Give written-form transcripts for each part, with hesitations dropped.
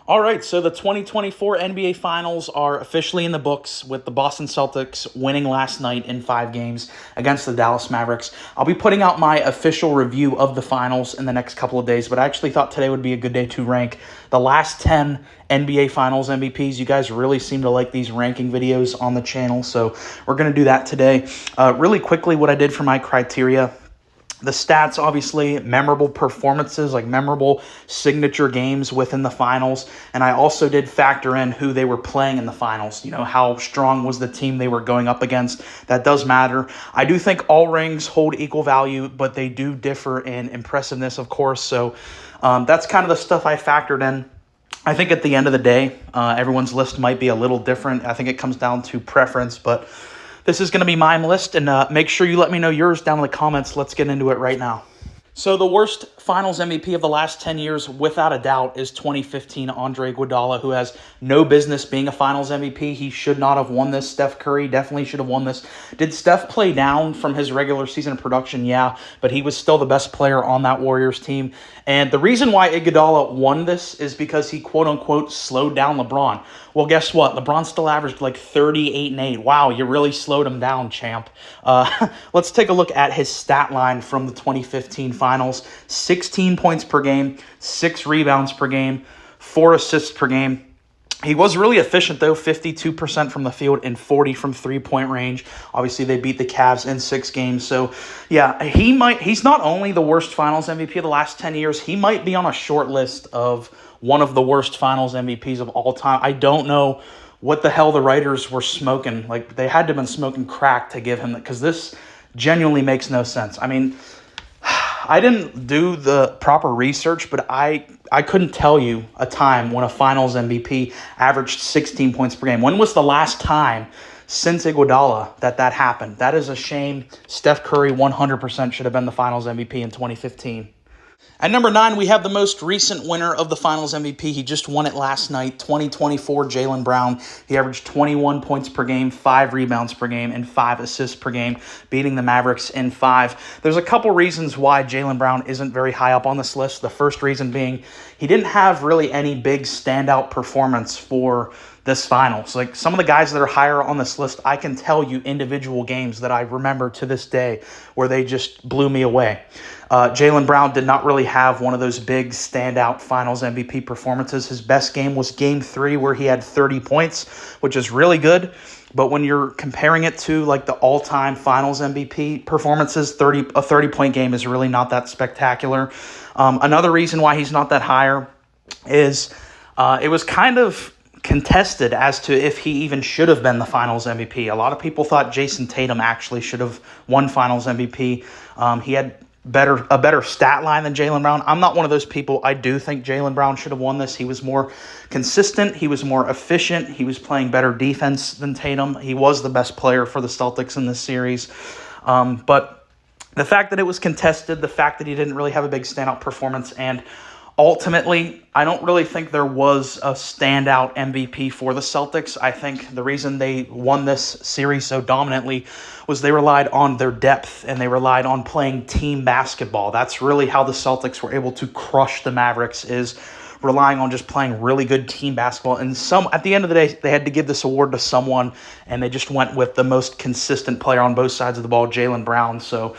All right, so the 2024 NBA Finals are officially in the books with the Boston Celtics winning last night in 5 games against the Dallas Mavericks. I'll be putting out my official review of the finals in the next couple of days, but I actually thought today would be a good day to rank the last 10 NBA Finals MVPs. You guys really seem to like these ranking videos on the channel, so we're going to do that today. Really quickly, what I did for my criteria: the stats, obviously, memorable performances, like memorable signature games within the finals. And I also did factor in who they were playing in the finals. You know, how strong was the team they were going up against. That does matter. I do think all rings hold equal value, but they do differ in impressiveness, of course. So that's kind of the stuff I factored in. I think at the end of the day, everyone's list might be a little different. I think it comes down to preference, but this is going to be my list, and make sure you let me know yours down in the comments. Let's get into it right now. So the worst Finals MVP of the last 10 years, without a doubt, is 2015 Andre Iguodala, who has no business being a Finals MVP. He should not have won this. Steph Curry definitely should have won this. Did Steph play down from his regular season production? Yeah, but he was still the best player on that Warriors team. And the reason why Iguodala won this is because he, quote-unquote, slowed down LeBron. Well, guess what? LeBron still averaged like 38 and 8. Wow, you really slowed him down, champ. Let's take a look at his stat line from the 2015 Finals. 16 points per game, 6 rebounds per game, 4 assists per game. He was really efficient, though, 52% from the field and 40 from three-point range. Obviously, they beat the Cavs in 6 games. So, yeah, he's not only the worst Finals MVP of the last 10 years, he might be on a short list of one of the worst Finals MVPs of all time. I don't know what the hell the writers were smoking. Like, they had to have been smoking crack to give him that, because this genuinely makes no sense. I mean, I didn't do the proper research, but I couldn't tell you a time when a Finals MVP averaged 16 points per game. When was the last time since Iguodala that happened? That is a shame. Steph Curry 100% should have been the Finals MVP in 2015. At number 9, we have the most recent winner of the Finals MVP. He just won it last night, 2024 Jaylen Brown. He averaged 21 points per game, 5 rebounds per game, and 5 assists per game, beating the Mavericks in 5. There's a couple reasons why Jaylen Brown isn't very high up on this list. The first reason being he didn't have really any big standout performance for this finals. Like, some of the guys that are higher on this list, I can tell you individual games that I remember to this day where they just blew me away. Jaylen Brown did not really have one of those big standout Finals MVP performances. His best game was Game 3, where he had 30 points, which is really good. But when you're comparing it to like the all-time Finals MVP performances, a 30-point game is really not that spectacular. Another reason why he's not that higher is it was kind of contested as to if he even should have been the Finals MVP. A lot of people thought Jason Tatum actually should have won Finals MVP. He had a better stat line than Jaylen Brown. I'm not one of those people. I do think Jaylen Brown should have won this. He was more consistent. He was more efficient. He was playing better defense than Tatum. He was the best player for the Celtics in this series. But the fact that it was contested, the fact that he didn't really have a big standout performance, and ultimately, I don't really think there was a standout MVP for the Celtics. I think the reason they won this series so dominantly was they relied on their depth and they relied on playing team basketball. That's really how the Celtics were able to crush the Mavericks, is relying on just playing really good team basketball. And at the end of the day, they had to give this award to someone, and they just went with the most consistent player on both sides of the ball, Jaylen Brown. So,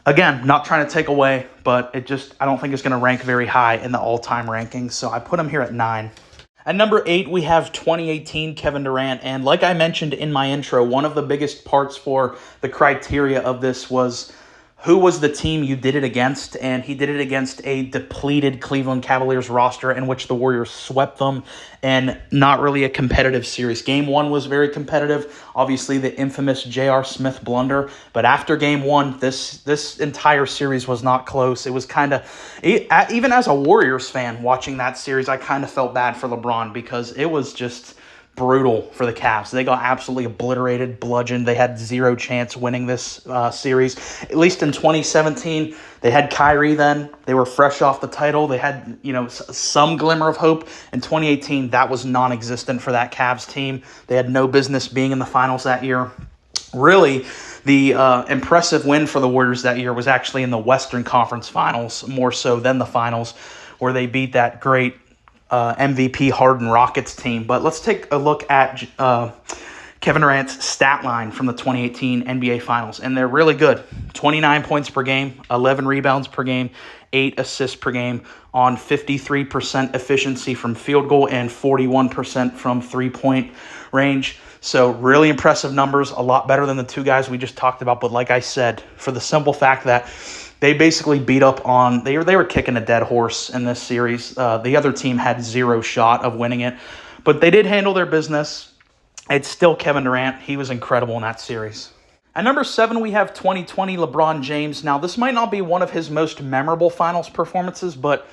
again, not trying to take away, but I don't think it's going to rank very high in the all-time rankings, so I put him here at 9. At number 8, we have 2018 Kevin Durant, and like I mentioned in my intro, one of the biggest parts for the criteria of this was who was the team you did it against, and he did it against a depleted Cleveland Cavaliers roster in which the Warriors swept them, and not really a competitive series. Game 1 was very competitive, obviously the infamous J.R. Smith blunder, but after Game 1, this entire series was not close. It was kind of, even as a Warriors fan watching that series, I kind of felt bad for LeBron, because it was just brutal for the Cavs. They got absolutely obliterated, bludgeoned. They had zero chance winning this series. At least in 2017, they had Kyrie then. They were fresh off the title. They had, some glimmer of hope. In 2018, that was non-existent for that Cavs team. They had no business being in the finals that year. Really, the impressive win for the Warriors that year was actually in the Western Conference Finals, more so than the finals, where they beat that great MVP Harden Rockets team. But let's take a look at Kevin Durant's stat line from the 2018 NBA Finals, and they're really good. 29 points per game, 11 rebounds per game, 8 assists per game on 53% efficiency from field goal and 41% from three-point range. So really impressive numbers, a lot better than the two guys we just talked about. But like I said, for the simple fact that they basically beat up on, they were kicking a dead horse in this series. The other team had zero shot of winning it, but they did handle their business. It's still Kevin Durant. He was incredible in that series. At number 7, we have 2020 LeBron James. Now, this might not be one of his most memorable finals performances, but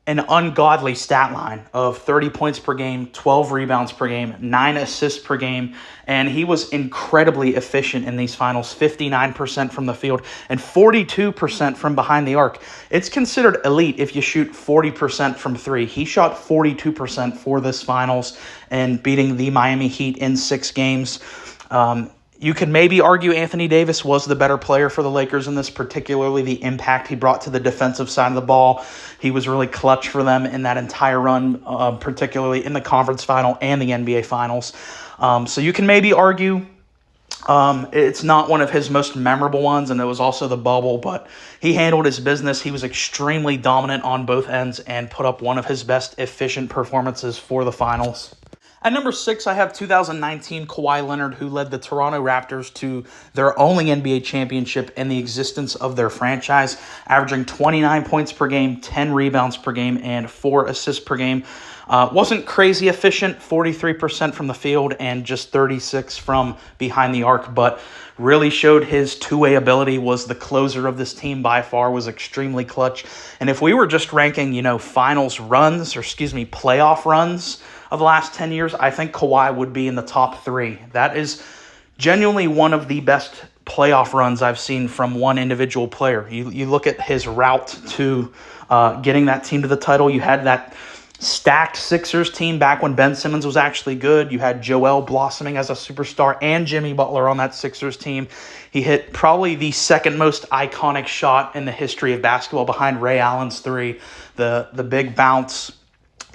an ungodly stat line of 30 points per game, 12 rebounds per game, 9 assists per game, and he was incredibly efficient in these finals, 59% from the field and 42% from behind the arc. It's considered elite if you shoot 40% from three. He shot 42% for this finals and beating the Miami Heat in 6 games. You could maybe argue Anthony Davis was the better player for the Lakers in this, particularly the impact he brought to the defensive side of the ball. He was really clutch for them in that entire run, particularly in the conference final and the NBA finals. So you can maybe argue it's not one of his most memorable ones, and it was also the bubble, but he handled his business. He was extremely dominant on both ends and put up one of his best efficient performances for the finals. At number 6, I have 2019 Kawhi Leonard, who led the Toronto Raptors to their only NBA championship in the existence of their franchise, averaging 29 points per game, 10 rebounds per game, and 4 assists per game. Wasn't crazy efficient, 43% from the field and just 36% from behind the arc, but really showed his two-way ability, was the closer of this team by far, was extremely clutch. And if we were just ranking, finals runs, playoff runs of the last 10 years, I think Kawhi would be in the top 3. That is genuinely one of the best playoff runs I've seen from one individual player. You look at his route to getting that team to the title. You had that stacked Sixers team back when Ben Simmons was actually good. You had Joel blossoming as a superstar and Jimmy Butler on that Sixers team. He hit probably the second most iconic shot in the history of basketball behind Ray Allen's 3, the big bounce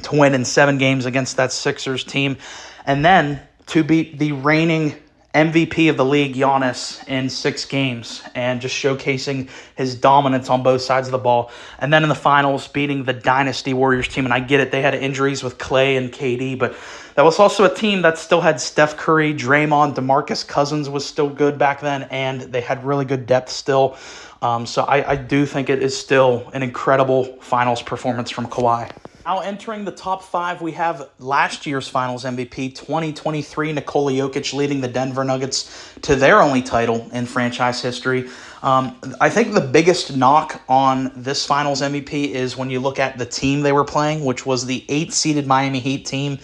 to win in 7 games against that Sixers team. And then to beat the reigning MVP of the league, Giannis, in 6 games and just showcasing his dominance on both sides of the ball. And then in the finals, beating the Dynasty Warriors team. And I get it, they had injuries with Clay and KD, but that was also a team that still had Steph Curry, Draymond, DeMarcus Cousins was still good back then, and they had really good depth still. So I do think it is still an incredible finals performance from Kawhi. Now entering the top 5, we have last year's Finals MVP, 2023 Nikola Jokic, leading the Denver Nuggets to their only title in franchise history. I think the biggest knock on this Finals MVP is when you look at the team they were playing, which was the 8-seeded Miami Heat team.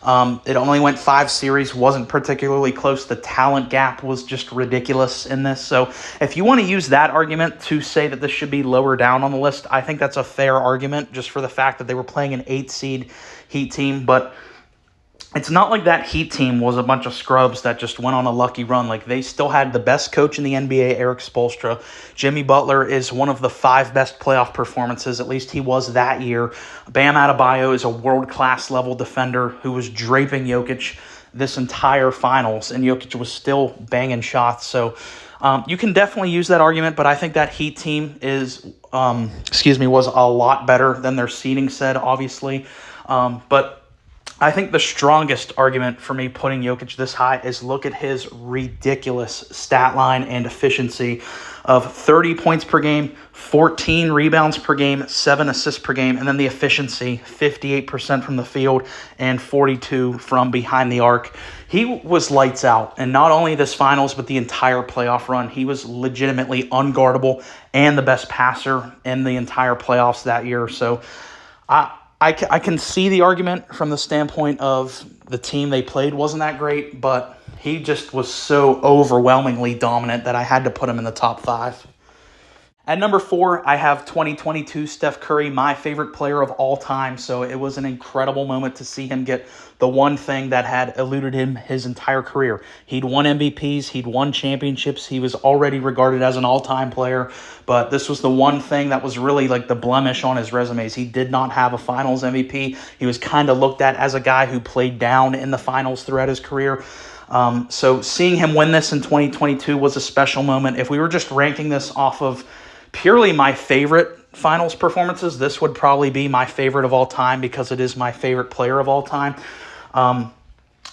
It only went 5 series, wasn't particularly close. The talent gap was just ridiculous in this. So if you want to use that argument to say that this should be lower down on the list, I think that's a fair argument just for the fact that they were playing an 8-seed Heat team. But it's not like that Heat team was a bunch of scrubs that just went on a lucky run. Like, they still had the best coach in the NBA, Eric Spoelstra. Jimmy Butler is one of the 5 best playoff performances. At least he was that year. Bam Adebayo is a world-class level defender who was draping Jokic this entire finals, and Jokic was still banging shots. So you can definitely use that argument, but I think that Heat team was a lot better than their seeding said, obviously. But I think the strongest argument for me putting Jokic this high is look at his ridiculous stat line and efficiency of 30 points per game, 14 rebounds per game, 7 assists per game, and then the efficiency, 58% from the field and 42% from behind the arc. He was lights out, and not only this finals, but the entire playoff run. He was legitimately unguardable and the best passer in the entire playoffs that year. So I can see the argument from the standpoint of the team they played wasn't that great, but he just was so overwhelmingly dominant that I had to put him in the top 5. At number 4, I have 2022 Steph Curry, my favorite player of all time. So it was an incredible moment to see him get the one thing that had eluded him his entire career. He'd won MVPs, he'd won championships, he was already regarded as an all-time player, but this was the one thing that was really like the blemish on his resumes. He did not have a finals MVP. He was kind of looked at as a guy who played down in the finals throughout his career. So seeing him win this in 2022 was a special moment. If we were just ranking this off of purely my favorite finals performances, this would probably be my favorite of all time because it is my favorite player of all time.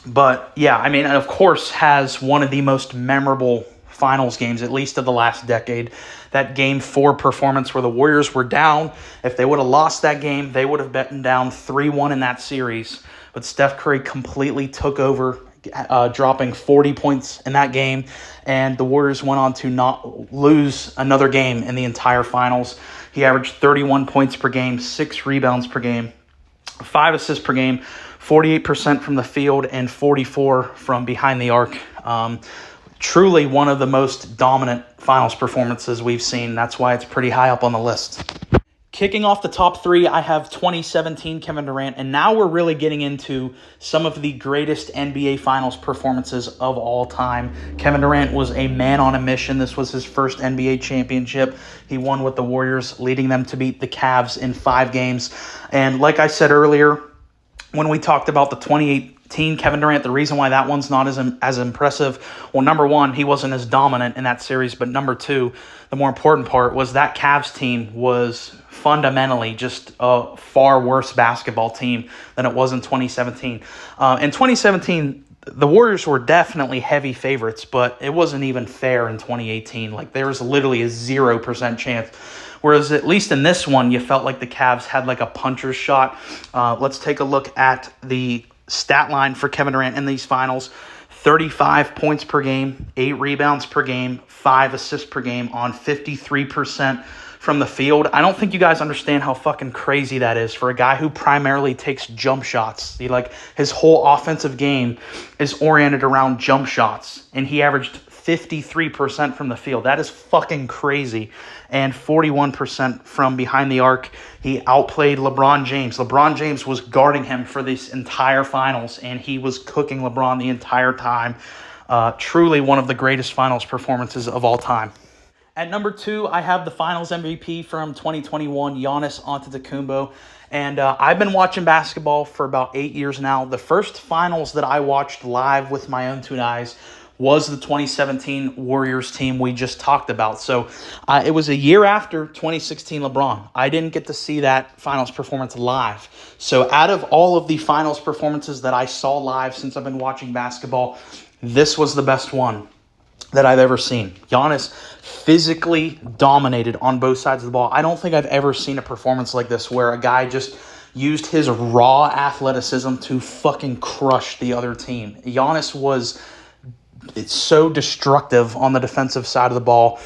But yeah, I mean, and of course has one of the most memorable finals games, at least of the last decade. That Game 4 performance where the Warriors were down. If they would have lost that game, they would have been down 3-1 in that series. But Steph Curry completely took over, dropping 40 points in that game, and the Warriors went on to not lose another game in the entire finals. He averaged 31 points per game, 6 rebounds per game, 5 assists per game, 48% from the field, and 44 from behind the arc. Truly one of the most dominant finals performances we've seen. That's why it's pretty high up on the list. Kicking off the top 3, I have 2017 Kevin Durant, and now we're really getting into some of the greatest NBA Finals performances of all time. Kevin Durant was a man on a mission. This was his first NBA championship. He won with the Warriors, leading them to beat the Cavs in 5 games. And like I said earlier, when we talked about the 2018 Kevin Durant, the reason why that one's not as impressive, well, number 1, he wasn't as dominant in that series, but number 2, the more important part was that Cavs team was fundamentally just a far worse basketball team than it was in 2017. In 2017, the Warriors were definitely heavy favorites, but it wasn't even fair in 2018. Like, there was literally a 0% chance. Whereas at least in this one, you felt like the Cavs had like a puncher's shot. Let's take a look at the stat line for Kevin Durant in these finals. 35 points per game, 8 rebounds per game, 5 assists per game on 53% from the field. I don't think you guys understand how fucking crazy that is for a guy who primarily takes jump shots. His whole offensive game is oriented around jump shots, and he averaged 53% from the field. That is fucking crazy. And 41% from behind the arc. He outplayed LeBron James. LeBron James was guarding him for this entire finals, and he was cooking LeBron the entire time. Truly one of the greatest finals performances of all time. At number 2, I have the Finals MVP from 2021, Giannis Antetokounmpo. And I've been watching basketball for about 8 years now. The first finals that I watched live with my own 2 eyes was the 2017 Warriors team we just talked about. So it was a year after 2016 LeBron. I didn't get to see that finals performance live. So out of all of the finals performances that I saw live since I've been watching basketball, this was the best one that I've ever seen. Giannis physically dominated on both sides of the ball. I don't think I've ever seen a performance like this where a guy just used his raw athleticism to fucking crush the other team. Giannis was so destructive on the defensive side of the ball.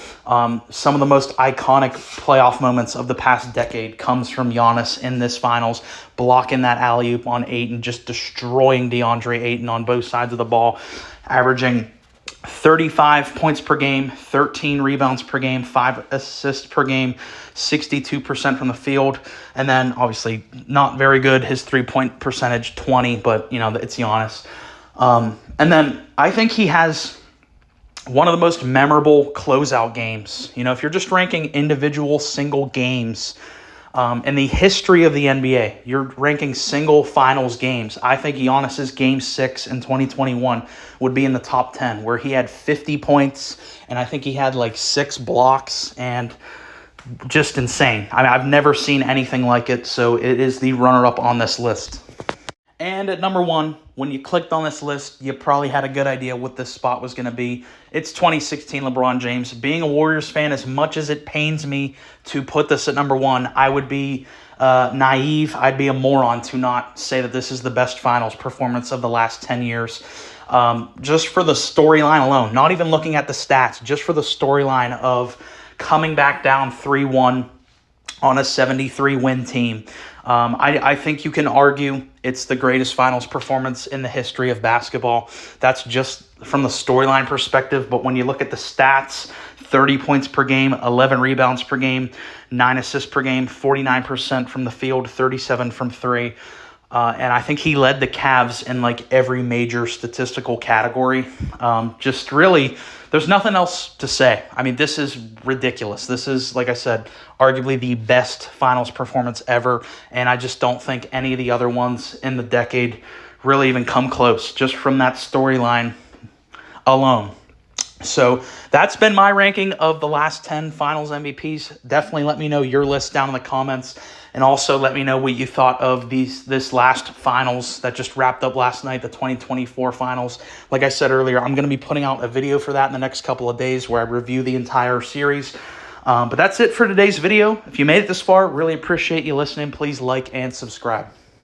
Some of the most iconic playoff moments of the past decade comes from Giannis in this finals, blocking that alley-oop on Ayton, just destroying DeAndre Ayton on both sides of the ball, averaging 35 points per game, 13 rebounds per game, 5 assists per game, 62% from the field. And then obviously not very good. His 3-point percentage, 20, but it's Giannis. And then I think he has one of the most memorable closeout games. If you're just ranking individual single games in the history of the NBA, you're ranking single finals games. I think Giannis's Game 6 in 2021 would be in the top 10, where he had 50 points, and I think he had like 6 blocks, and just insane. I mean, I've never seen anything like it, so it is the runner-up on this list. And at number 1, when you clicked on this list, you probably had a good idea what this spot was going to be. It's 2016 LeBron James. Being a Warriors fan, as much as it pains me to put this at number 1, I would be naive. I'd be a moron to not say that this is the best finals performance of the last 10 years. Just for the storyline alone, not even looking at the stats, just for the storyline of coming back down 3-1 on a 73-win team. I think you can argue it's the greatest finals performance in the history of basketball. That's just from the storyline perspective, but when you look at the stats, 30 points per game, 11 rebounds per game, 9 assists per game, 49% from the field, 37 from three. And I think he led the Cavs in like every major statistical category. Just really, there's nothing else to say. I mean, this is ridiculous. This is, like I said, arguably the best finals performance ever. And I just don't think any of the other ones in the decade really even come close, just from that storyline alone. So that's been my ranking of the last 10 finals MVPs. Definitely let me know your list down in the comments. And also let me know what you thought of this last finals that just wrapped up last night, the 2024 finals. Like I said earlier, I'm going to be putting out a video for that in the next couple of days where I review the entire series. But that's it for today's video. If you made it this far, really appreciate you listening. Please like and subscribe.